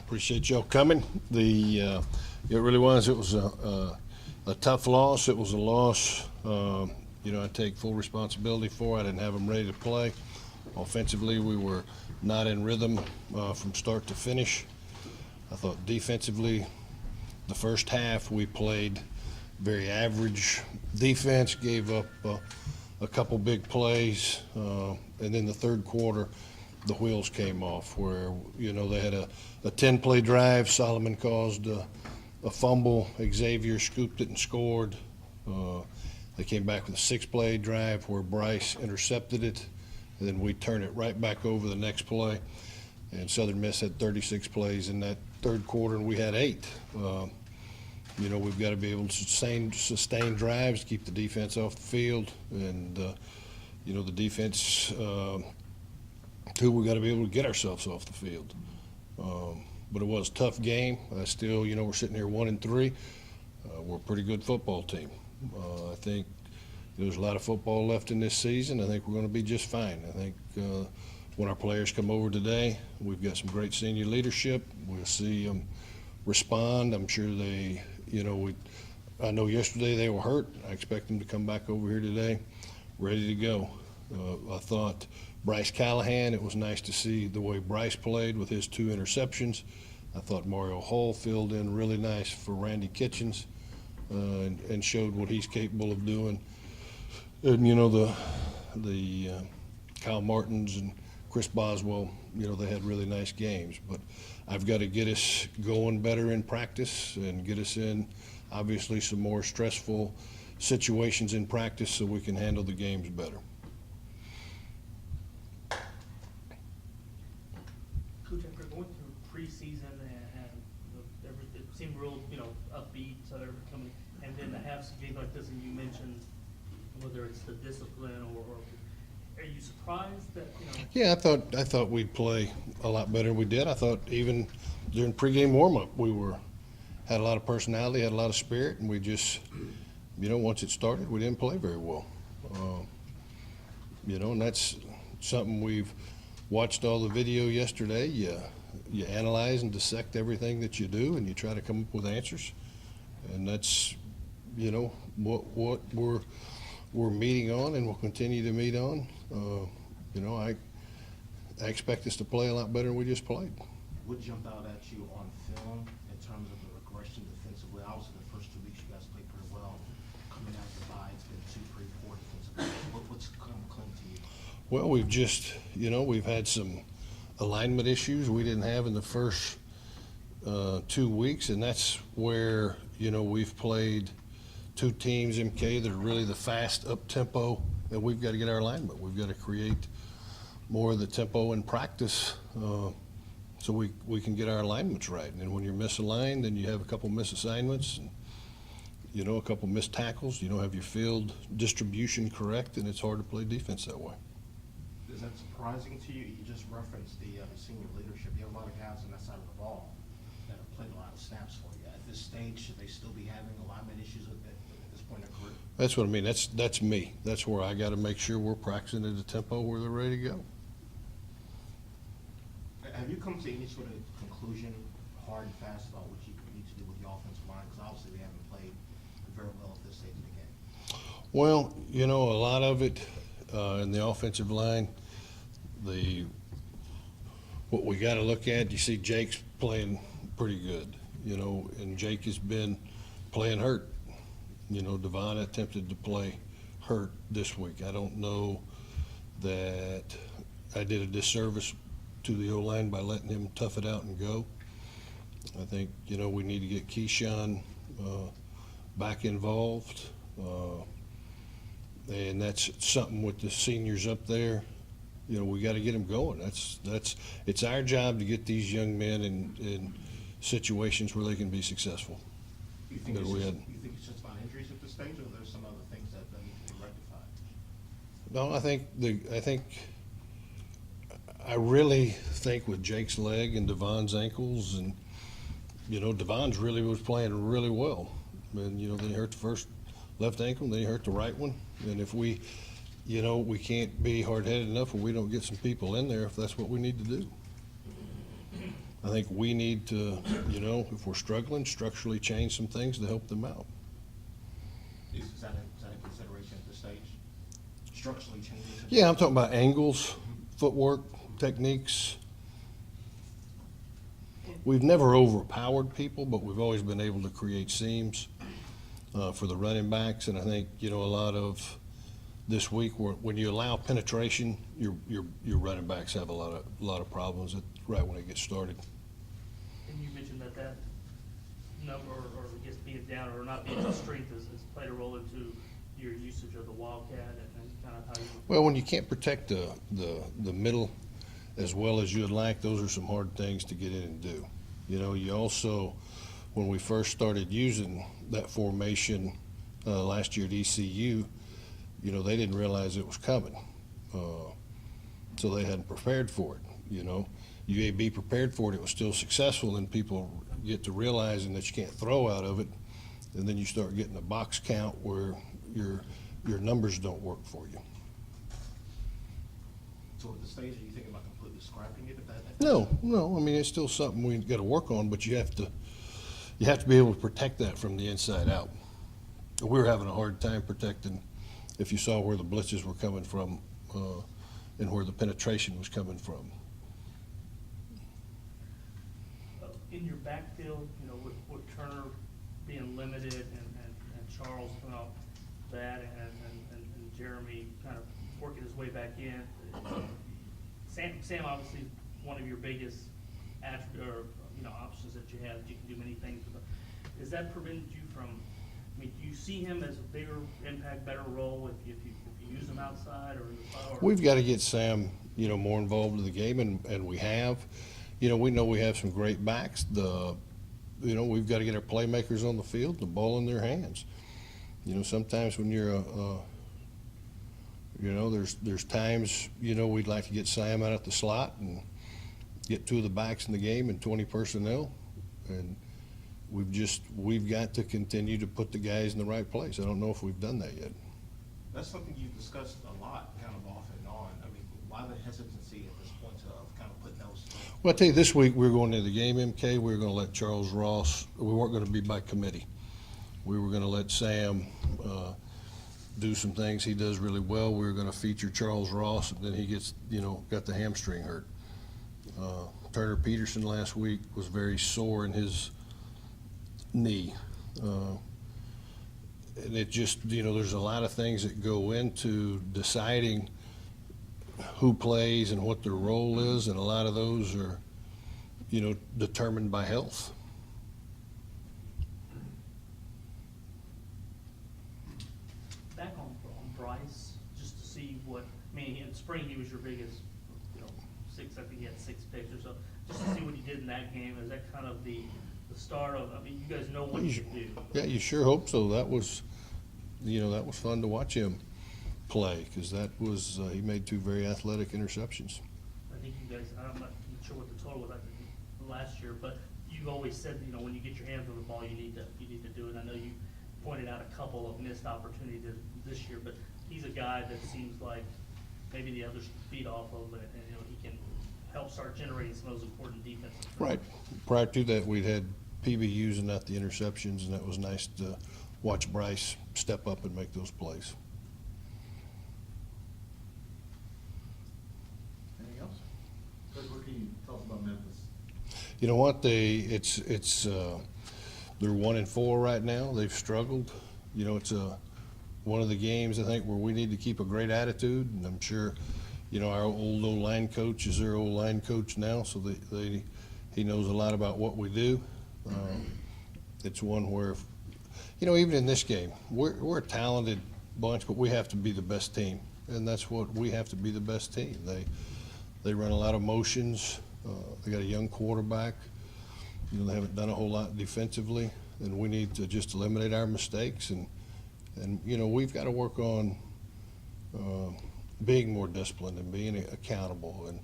Appreciate y'all coming. It really was. It was a tough loss. It was a loss. I take full responsibility for. I didn't have them ready to play. Offensively, we were not in rhythm from start to finish. I thought defensively, the first half we played very average defense, gave up a couple big plays, and then the third quarter, the wheels came off where, they had a 10-play drive. Solomon caused a fumble. Xavier scooped it and scored. They came back with a 6-play drive where Bryce intercepted it, and then we turned it right back over the next play. And Southern Miss had 36 plays in that third quarter, and we had 8. We've got to be able to sustain drives, keep the defense off the field, and the defense too. We got to be able to get ourselves off the field. But it was a tough game. We're sitting here 1-3. We're a pretty good football team. I think there's a lot of football left in this season. I think we're going to be just fine. I think when our players come over today, we've got some great senior leadership. We'll see them respond. I'm sure they, I know yesterday they were hurt. I expect them to come back over here today ready to go. I thought Bryce Callahan, it was nice to see the way Bryce played with his 2 interceptions. I thought Mario Hull filled in really nice for Randy Kitchens and showed what he's capable of doing. And, the Kyle Martins and Chris Boswell, they had really nice games. But I've got to get us going better in practice and get us in, obviously, some more stressful situations in practice so we can handle the games better. Coach, after going through preseason and it seemed real, upbeat, so they're coming, and then to have some games like this, and you mentioned whether it's the discipline or are you surprised that Yeah, I thought we'd play a lot better than we did. I thought even during pregame warm-up we had a lot of personality, had a lot of spirit, and we just, once it started, we didn't play very well. And that's something we've watched all the video yesterday. You analyze and dissect everything that you do, and you try to come up with answers. And that's, what we're meeting on, and we'll continue to meet on. I expect us to play a lot better than we just played. What jumped out at you on film in terms of the regression defensively? Obviously, the first 2 weeks you guys played pretty well. Coming out the bye, it's been 2, 3, 4 defensively. What's come clean to you? Well, we've just, we've had some alignment issues we didn't have in the first 2 weeks, and that's where, we've played 2 teams, MK, that are really the fast up-tempo, and we've got to get our alignment. We've got to create more of the tempo in practice so we can get our alignments right. And when you're misaligned, then you have a couple misassignments, and, a couple missed tackles. You don't have your field distribution correct, and it's hard to play defense that way. Is that surprising to you? You just referenced the senior leadership. You have a lot of guys on that side of the ball that have played a lot of snaps for you. At this stage, should they still be having alignment issues at this point in their career? That's what I mean. That's me. That's where I got to make sure we're practicing at a tempo where they're ready to go. Have you come to any sort of conclusion, hard and fast, about what you need to do with the offensive line? Because obviously they haven't played very well at this stage of the game. Well, a lot of it in the offensive line, what we got to look at, you see Jake's playing pretty good, and Jake has been playing hurt. Devon attempted to play hurt this week. I don't know that I did a disservice to the O-line by letting him tough it out and go. I think, we need to get Keyshawn back involved. And that's something with the seniors up there. We got to get them going. It's our job to get these young men in situations where they can be successful. You think it's just about injuries at this stage, or there's some other things that need to be rectified? No, I really think with Jake's leg and Devon's ankles, and Devon's really was playing really well, and then he hurt the first left ankle, then he hurt the right one, and if we can't be hard-headed enough where we don't get some people in there if that's what we need to do. I think we need to, you know, if we're struggling, structurally change some things to help them out. Is that a consideration at this stage? Structurally changing? Yeah, I'm talking about angles, footwork, techniques. We've never overpowered people, but we've always been able to create seams for the running backs. And I think, you know, a lot of this week, when you allow penetration, your running backs have a lot of problems right when it gets started. And you mentioned that number, or I guess being down or not being a strength has played a role into your usage of the Wildcat and kind of how you. Well, when you can't protect the middle as well as you'd like, those are some hard things to get in and do. You know, you also, when we first started using that formation last year at ECU, you know, they didn't realize it was coming. So they hadn't prepared for it, you know. UAB prepared for it, it was still successful, and people get to realizing that you can't throw out of it, and then you start getting a box count where your numbers don't work for you. So at the stage, are you thinking about completely scrapping it? No, I mean, it's still something we got to work on, but you have to be able to protect that from the inside out. We were having a hard time protecting, if you saw where the blitzes were coming from and where the penetration was coming from. In your backfield, you know, with Turner being limited and Charles coming off that and Jeremy kind of working his way back in, Sam obviously is one of your biggest options that you have. You can do many things with him. Has that prevented you from? I mean, do you see him as a bigger impact, better role if you use him outside or in the slot? We've got to get Sam, you know, more involved in the game, and we have. You know we have some great backs. We've got to get our playmakers on the field, the ball in their hands. You know, sometimes when you're there's times, you know, we'd like to get Sam out at the slot and get two of the backs in the game and 20 personnel, and we've got to continue to put the guys in the right place. I don't know if we've done that yet. That's something you've discussed a lot, kind of off and on. I mean, why the hesitancy at this point of kind of putting those? Well, I tell you, this week we were going into the game, MK. We were going to let Charles Ross. We weren't going to be by committee. We were going to let Sam do some things he does really well. We were going to feature Charles Ross, and then he gets, you know, got the hamstring hurt. Turner Peterson last week was very sore in his knee. And it just, you know, there's a lot of things that go into deciding who plays and what their role is, and a lot of those are, you know, determined by health. Back on Bryce, just to see what, I mean, in spring he was your biggest, you know, I think he had 6 picks or so. Just to see what he did in that game, is that kind of the start of, I mean, you guys know what you can do. Yeah, you sure hope so. That was fun to watch him play, because that was, he made 2 very athletic interceptions. I think you guys, I'm not sure what the total was last year, but you've always said, you know, when you get your hands on the ball, you need to do it. I know you pointed out a couple of missed opportunities this year, but he's a guy that seems like maybe the others feed off of, and you know, he can help start generating some of those important defensive throws. Right. Prior to that, we'd had PB using not the interceptions, and that was nice to watch Bryce step up and make those plays. Anything else? Coach, what can you tell us about Memphis? You know what? They're 1-4 right now. They've struggled. You know, it's one of the games I think where we need to keep a great attitude, and I'm sure, you know, our old O-line coach is their O-line coach now, so he knows a lot about what we do. It's one where, you know, even in this game, we're a talented bunch, but we have to be the best team, and that's what we have to be, the best team. They run a lot of motions. They got a young quarterback. You know, they haven't done a whole lot defensively, and we need to just eliminate our mistakes. And you know, we've got to work on being more disciplined and being accountable, and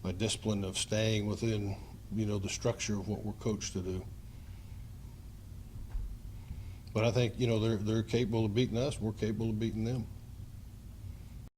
by discipline of staying within, you know, the structure of what we're coached to do. But I think, you know, they're capable of beating us. We're capable of beating them.